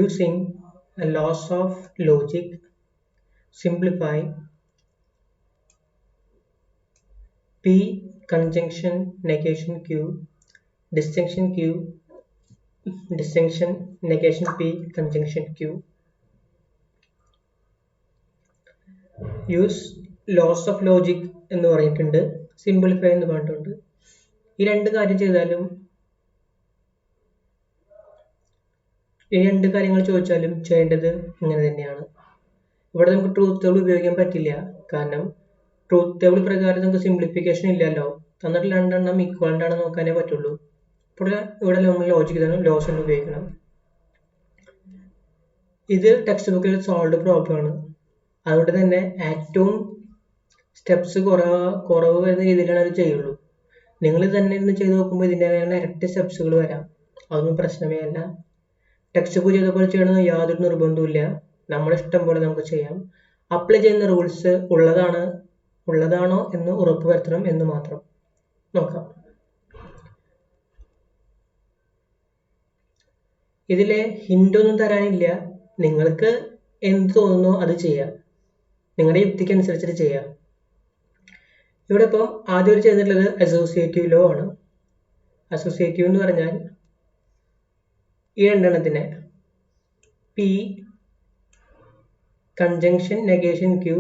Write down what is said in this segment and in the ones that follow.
Using a laws of logic, simplify P conjunction negation Q, distinction Q, distinction negation P conjunction Q. Use laws of logic എന്ന് പറഞ്ഞിട്ടുണ്ട്, simplify എന്ന് പറഞ്ഞിട്ടുണ്ട്. ഈ രണ്ട് കാര്യങ്ങൾ ചോദിച്ചാലും ചെയ്യേണ്ടത് ഇങ്ങനെ തന്നെയാണ്. ഇവിടെ നമുക്ക് ട്രൂത്ത് ടേബിൾ ഉപയോഗിക്കാൻ പറ്റില്ല, കാരണം ട്രൂത്ത് ടേബിൾ പ്രകാരം നമുക്ക് സിംപ്ലിഫിക്കേഷൻ ഇല്ലല്ലോ. തന്നിട്ട് രണ്ടെണ്ണം ഈക്വലന്റ് ആണെന്ന് നോക്കാനേ പറ്റുള്ളൂ. ഇവിടെ നമ്മൾ ലോജിക് തന്നെ ലോസ് കൊണ്ട് ഉപയോഗിക്കണം. ഇത് ടെക്സ്റ്റ് ബുക്കിൽ സോൾവ് പ്രോബ്ലം ആണ്. അതുകൊണ്ട് തന്നെ ഏറ്റവും സ്റ്റെപ്സ് കുറവ് വരുന്ന രീതിയിലാണ് അത് ചെയ്യുള്ളൂ. നിങ്ങൾ തന്നെ ഇരുന്ന് ചെയ്ത് നോക്കുമ്പോൾ ഇതിൻ്റെ ഇരട്ടി സ്റ്റെപ്സുകൾ വരാം. അതൊന്നും പ്രശ്നമേ അല്ല. ടെക്സ്റ്റ് ബുക്ക് ചെയ്ത പോലെ ചെയ്യണമെന്ന് യാതൊരു നിർബന്ധവുമില്ല. നമ്മുടെ ഇഷ്ടം പോലെ നമുക്ക് ചെയ്യാം. അപ്ലൈ ചെയ്യുന്ന റൂൾസ് ഉള്ളതാണോ എന്ന് ഉറപ്പുവരുത്തണം എന്ന് മാത്രം. നോക്കാം. ഇതിലെ ഹിന്റ് ഒന്നും തരാനില്ല. നിങ്ങൾക്ക് എന്ത് തോന്നുന്നോ അത് ചെയ്യാം. നിങ്ങളുടെ യുക്തിക്ക് അനുസരിച്ചിട്ട് ചെയ്യാം. ഇവിടെ ഇപ്പം ആദ്യം ചെയ്തിട്ടുള്ളത് അസോസിയേറ്റീവ് ലോ ആണ്. അസോസിയേറ്റീവ് എന്ന് പറഞ്ഞാൽ ഈ രണ്ടെണ്ണത്തിനെ P conjunction negation Q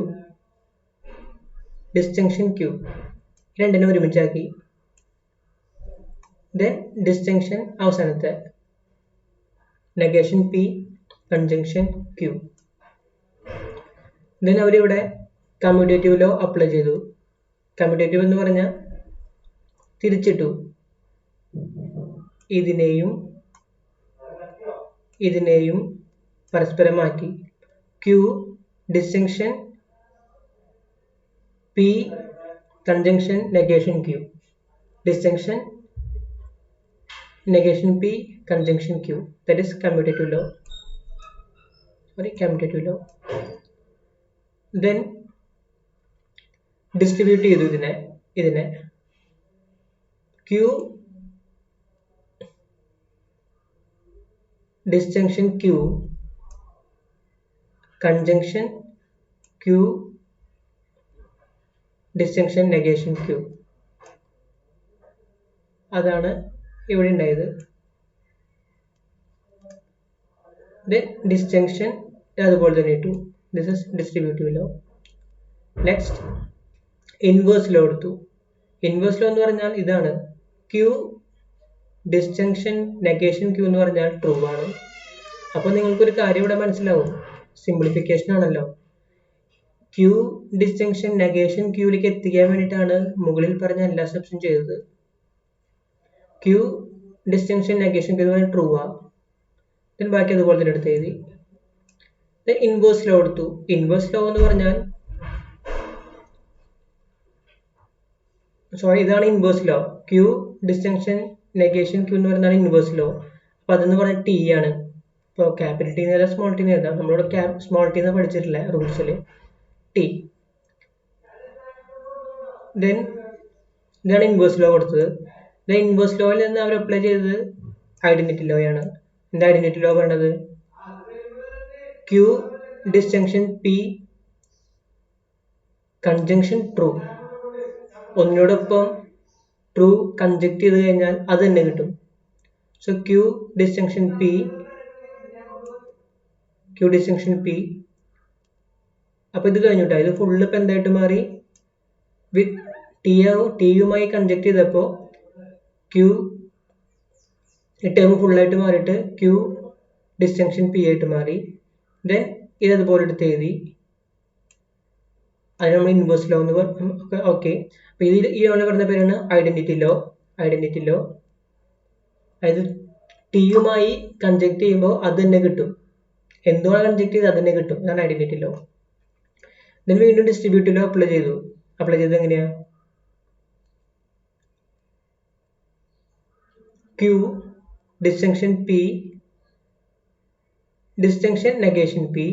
distinction Q രണ്ടിനെ ഒരുമിച്ചാക്കി. ദെൻ ഡിസ്റ്റിങ്ഷൻ അവസാനത്തെ negation P conjunction Q. Then അവരിവിടെ കമ്മ്യൂട്ടേറ്റീവ് ലോ അപ്ലൈ ചെയ്തു. കമ്മ്യൂട്ടേറ്റീവ് എന്ന് പറഞ്ഞാൽ തിരിച്ചിട്ടു. ഇതിനെയും പരസ്പരം മാറ്റി. Q distinction P conjunction negation Q distinction negation P conjunction Q. That is commutative law. Then distribute ചെയ്തു ഇതിനെ Q disjunction Q conjunction Q disjunction negation Q. അതാണ് ഇവിടെ ഉണ്ടായത്. Then disjunction അതുപോലെ തന്നെ ഇട്ടു. This is distributive law. Next inverse law എടുത്തു. Inverse law എന്ന് പറഞ്ഞാൽ ഇതാണ്. Q disjunction negation Q എന്ന് പറഞ്ഞാൽ ട്രൂ ആണ്. അപ്പോൾ നിങ്ങൾക്കൊരു കാര്യം ഇവിടെ മനസ്സിലാവും. സിംപ്ലിഫിക്കേഷൻ ആണല്ലോ. Q disjunction negation Q ലേക്ക് എത്തിക്കാൻ വേണ്ടിയിട്ടാണ് മുകളിൽ പറഞ്ഞ എല്ലാ സ്റ്റെപ്സും ചെയ്തത്. Q disjunction negation Q true ആ. then ബാക്കി അതുപോലെ തന്നെ എടുത്ത് എഴുതി. then inverse law എടുത്തു. inverse law എന്ന് പറഞ്ഞാൽ ഇതാണ് inverse law. Q disjunction negation Q എന്ന് പറയുന്നതാണ് inverse law. അപ്പോൾ അതെന്ന് പറഞ്ഞാൽ T ആണ്. ഇപ്പോൾ ക്യാപിറ്റൽ ടി എന്നല്ല സ്മോൾ ടി എഴുതാം. നമ്മളിവിടെ സ്മോൾ ടി എന്ന് പഠിച്ചിട്ടില്ല റൂൾസിൽ. T. then ഇതാണ് inverse law കൊടുത്തത്. ഇൻവേഴ്സ് ലോയിൽ നിന്ന് അവർ അപ്ലൈ ചെയ്തത് ഐഡന്റിറ്റി ലോ ആണ്. എന്താ ഐഡന്റിറ്റി ലോ പറയണത്? Q disjunction P conjunction true. ഒന്നിനോടൊപ്പം ട്രൂ കൺജക്ട് ചെയ്ത് കഴിഞ്ഞാൽ അത് തന്നെ കിട്ടും. സോ Q ഡിസ്ജങ്ഷൻ P അപ്പൊ ഇത് കഴിഞ്ഞിട്ടാ. ഇത് ഫുള്ള് ഇപ്പൊ എന്തായിട്ട് മാറി? ടിയുമായി കൺജക്ട് ചെയ്തപ്പോ Q ടേം ഫുള്ളായിട്ട് മാറിയിട്ട് Q ഡിസ്ജങ്ഷൻ P ആയിട്ട് മാറി. ദെൻ ഇതതുപോലെ എടുത്ത് എഴുതി. അതിന് നമ്മൾ ഇൻവേഴ്സ് ലോ എന്ന് പറഞ്ഞു. ഓക്കെ. അപ്പൊ ഇതിൽ ഈ ലോയിൽ പറഞ്ഞ പേരാണ് ഐഡന്റിറ്റി ലോ. അതായത് ടിയുമായി കൺജക്ട് ചെയ്യുമ്പോൾ അത് തന്നെ കിട്ടും. എന്തുകൊണ്ട് കൺജക്ട് ചെയ്ത് അത് തന്നെ കിട്ടും. അതാണ് ഐഡന്റിറ്റി ലോ. ദെൻ വീണ്ടും ഡിസ്ട്രിബ്യൂട്ടീവ് ലോ അപ്ലൈ ചെയ്തത് എങ്ങനെയാ? Q disjunction P disjunction negation P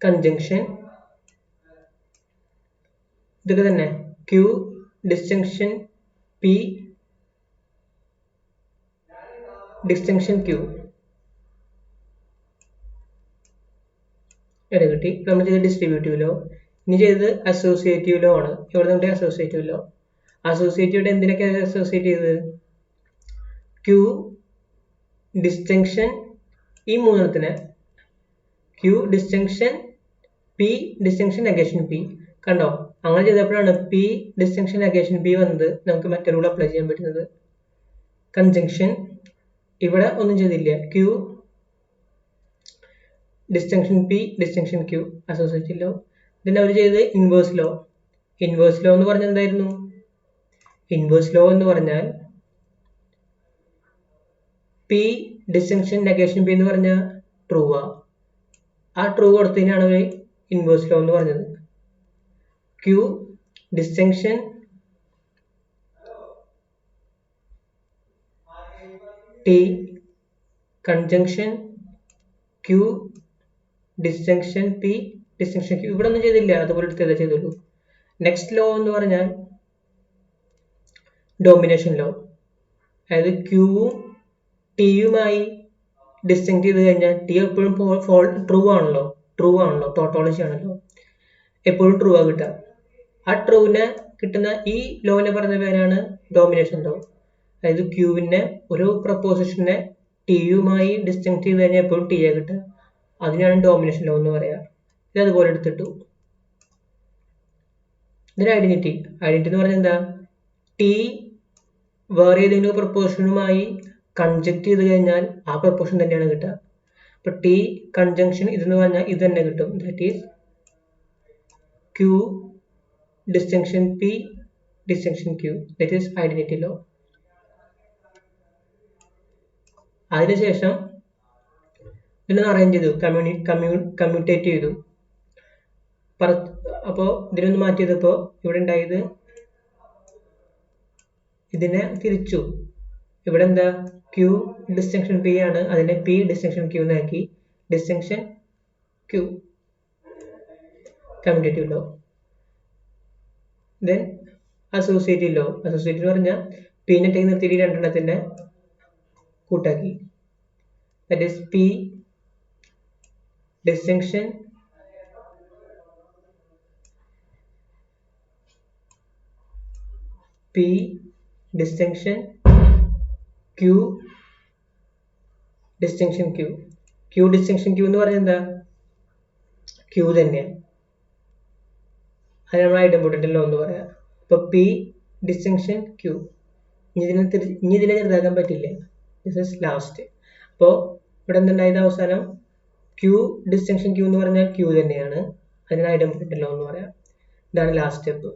conjunction ഇതൊക്കെ തന്നെ. Q disjunction P distinction Q വരെ കിട്ടി. നമ്മൾ ചെയ്ത് ഡിസ്ട്രിബ്യൂട്ടീവ് ലോ. ഇനി ചെയ്തത് അസോസിയേറ്റീവ് ലോ ആണ്. ഇവിടെ നമ്മുടെ അസോസിയേറ്റീവ് ലോ. അസോസിയേറ്റീവ് എന്തിനൊക്കെ അസോസിയേറ്റ് ചെയ്തത്? ക്യൂ, ഡിസ്റ്റിങ്ഷൻ, ഈ മൂന്നെണ്ണത്തിന് Q, distinction, P, distinction, negation P. കണ്ടോ? അങ്ങനെ ചെയ്തപ്പോഴാണ് പി, ഡിസ്റ്റിങ്ഷൻ, നെഗേഷൻ പി വന്നത് നമുക്ക് മറ്റേ റൂൾ അപ്ലൈ ചെയ്യാൻ പറ്റുന്നത്. കൺജങ്ഷൻ ഇവിടെ ഒന്നും ചെയ്തില്ല. Q, distinction P, distinction Q, associative law. ഇതിന് അവർ ചെയ്തത് ഇൻവേഴ്സ് ലോ. ഇൻവേഴ്സ് ലോ എന്ന് പറഞ്ഞാൽ എന്തായിരുന്നു? ഇൻവേഴ്സ് ലോ എന്ന് പറഞ്ഞാൽ പി, ഡിസ്റ്റിങ്ഷൻ, നെഗേഷൻ പി എന്ന് പറഞ്ഞാൽ ട്രൂവാ. ആ ട്രൂ കൊടുത്തതിനാണ് അവർ ഇൻവേഴ്സ് ലോ എന്ന് പറഞ്ഞത്. Q, distinction, T, conjunction, Q, distinction P, distinction Q. ഇവിടെ ഒന്നും ചെയ്തില്ല, അതുപോലെ എടുത്ത് ചെയ്തുള്ളൂ. നെക്സ്റ്റ് ലോ എന്ന് പറഞ്ഞാൽ ഡോമിനേഷൻ ലോ. അതായത് ക്യൂവും ടിയുമായി ഡിസ്റ്റിങ് ചെയ്ത് കഴിഞ്ഞാൽ ടി എപ്പോഴും ട്രൂ ആണല്ലോ, ടോട്ടോളജി ആണല്ലോ, എപ്പോഴും ട്രൂ ആ കിട്ടുക. ആ ട്രൂവിനെ കിട്ടുന്ന ഈ ലോനെ പറഞ്ഞ പേരാണ് ഡോമിനേഷൻ ലോ. അതായത് ക്യൂവിനെ ഒരു പ്രപ്പോസിഷനെ ടിയുമായി ഡിസ്റ്റിങ് ചെയ്ത് കഴിഞ്ഞാൽ എപ്പോഴും ടി ആ കിട്ടുക. അതിനാണ് ഡോമിനേഷൻ ലോ എന്ന് പറയാ. ഇത് അതുപോലെ എടുത്തിട്ടു. ഇതിന് ഐഡന്റിറ്റി എന്ന് പറഞ്ഞാൽ എന്താ? ടി വേറെ ഏതെങ്കിലും പ്രപ്പോസിഷനുമായി കൺജക്ട് ചെയ്ത് കഴിഞ്ഞാൽ ആ പ്രപ്പോസിഷൻ തന്നെയാണ് കിട്ടുക. അപ്പൊ ടി കൺജങ്ഷൻ ഇതെന്ന് പറഞ്ഞാൽ ഇത് തന്നെ കിട്ടും. That is Q, distinction P, distinction Q. That is identity law. അതിനുശേഷം ഇതിനൊന്ന് അറേഞ്ച് ചെയ്തു, കമ്മ്യൂട്ടേറ്റ് ചെയ്തു. അപ്പോൾ ഇതിനൊന്ന് മാറ്റി ചെയ്തപ്പോൾ ഇവിടെ ഉണ്ടായത് ഇതിനെ തിരിച്ചു. ഇവിടെ എന്താ? ക്യൂ ഡിസ്റ്റിങ്ഷൻ പി ആണ്, അതിനെ പി ഡിസ്റ്റിങ്ഷൻ ക്യൂ എന്നാക്കി. Distinction Q, commutative law. Then associative law. Associative എന്ന് പറഞ്ഞാൽ പിന്നെ ടേക്ക് നിർത്തിയിട്ട് രണ്ടെണ്ണത്തിന്റെ കൂട്ടാക്കി. That is P distinction P distinction Q, distinction Q. Q distinction Q എന്ന് പറഞ്ഞാൽ എന്താ? ക്യൂ തന്നെയാണ്. അത് നമ്മൾ ഐഡന്റിറ്റി ലോ എന്ന് പറയാം. അപ്പൊ പി ഡിസ്റ്റിങ്ഷൻ ക്യൂ. ഇനി ഇതിനെ ചെറുതാക്കാൻ പറ്റില്ല. This is last. അപ്പോൾ ഇവിടെ എന്തുണ്ടായത്? അവസാനം ക്യൂ ഡിസ്റ്റിങ്ഷൻ ക്യൂ എന്ന് പറഞ്ഞാൽ ക്യൂ തന്നെയാണ്. അതിന് ഐഡന്റിറ്റി ലോ എന്ന് പറയാം. ഇതാണ് ലാസ്റ്റ് സ്റ്റെപ്പ്.